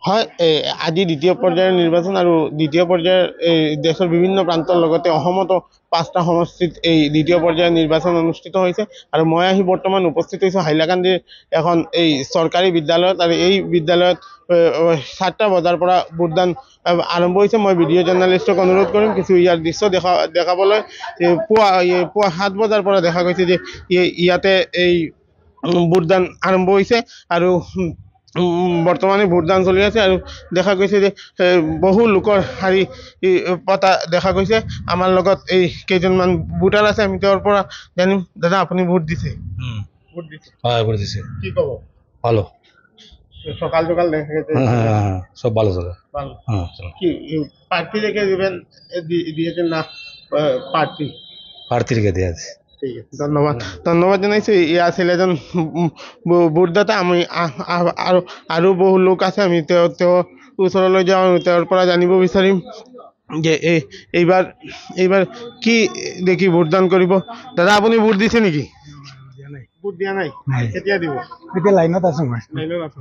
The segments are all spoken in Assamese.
হয়, আজি দ্বিতীয় পৰ্যায়ৰ নিৰ্বাচন আৰু দ্বিতীয় পৰ্যায়ৰ দেশৰ বিভিন্ন প্ৰান্তৰ লগতে অসমতো ৫টা সমষ্টিত এই দ্বিতীয় পৰ্যায়ৰ নিৰ্বাচন অনুষ্ঠিত হৈছে আৰু মই আহি বৰ্তমান উপস্থিত হৈছোঁ হাইলাকান্দিৰ এখন এই চৰকাৰী বিদ্যালয়ত আৰু এই বিদ্যালয়ত ৭টা বজাৰ পৰা ভোটদান আৰম্ভ হৈছে। মই ভিডিঅ' জাৰ্ণালিষ্টক অনুৰোধ কৰিম কিছু ইয়াৰ দৃশ্য দেখাবলৈ। পুৱা ৭ বজাৰ পৰা দেখা গৈছে যে ইয়াতে এই ভোটদান আৰম্ভ হৈছে আৰু বৰ্তমানে ভোটদান চলি আছে আৰু দেখা গৈছে যে বহু লোকৰ শাৰী পতা দেখা গৈছে। আমাৰ লগত এই কেইজনমান ভোটাৰ আছে, আমি তেওঁৰ পৰা জানিম। দাদা, আপুনি ভোট দিছে? ভোট দিছে? হ্যাঁ করে দিছে। কি কব? ভালো। সকাল সকাল দেখা গেছে সব ভালো চলে। ভালো। হ্যাঁ কি প্রার্থী রেখে দিবেন, দিয়েছেন না প্রার্থী? প্রার্থী রেখে দেওয়া আছে। ঠিক আছে, ধন্যবাদ। ধন্যবাদ জানাইছোঁ। ইয়া আছিল এজন ভোটদাতা। আমি আৰু বহু লোক আছে, আমি তেওঁৰ ওচৰলৈ যাওঁ আৰু তেওঁৰ পৰা জানিব বিচাৰিম যে এইবাৰ কি দেখি ভোটদান কৰিব। দাদা, আপুনি ভোট দিছে নেকি? ভোট দিয়া নাই? কেতিয়া দিব? এতিয়া লাইনত আছো মই। লাইনত আছে?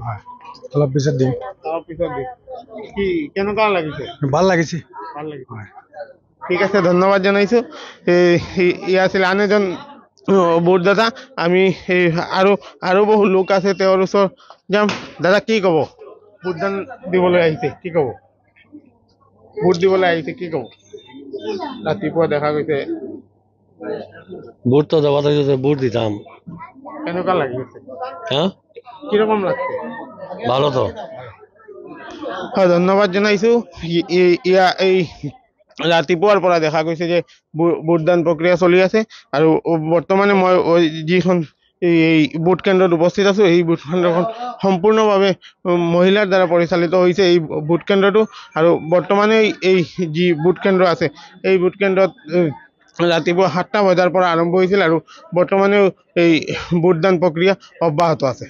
অলপ পিছত দিম। অলপ পিছত দিম। কি কেনেকুৱা লাগিছে? ভাল লাগিছে। ভাল লাগিছে। ঠিক আছে, ধন্যবাদ জনাইছোঁ। ইয়া আছিল আন এজন ভোটদাতা। আমি আৰু বহু লোক আছে, তেওঁৰ ওচৰত যাম। দাদা, কি ক'ব? ভোটদান দিবলৈ আহিছে, কি ক'ব? ভোট দিবলৈ আহিছে, কি ক'ব? ৰাতিপুৱা দেখা গৈছে। ভোট তো দেওয়া থাকলে ভোট দিতাম। কেনেকুৱা লাগিছে? হ্যাঁ, কিৰকম লাগছে? ভালো তো। হয়, ধন্যবাদ জনাইছোঁ। এই ৰাতিপুৱাৰ পৰা দেখা গৈছে যে ভোটদান প্ৰক্ৰিয়া চলি আছে আৰু বৰ্তমানে মই যিখন এই ভোট কেন্দ্ৰত উপস্থিত আছোঁ, এই ভোট কেন্দ্ৰখন সম্পূৰ্ণভাৱে মহিলাৰ দ্বাৰা পৰিচালিত হৈছে এই ভোট কেন্দ্ৰটো। আৰু বৰ্তমানে এই যি ভোট কেন্দ্ৰ আছে, এই ভোট কেন্দ্ৰত ৰাতিপুৱা ৭টা বজাৰ পৰা আৰম্ভ হৈছিল আৰু বৰ্তমানেও এই ভোটদান প্ৰক্ৰিয়া অব্যাহত আছে।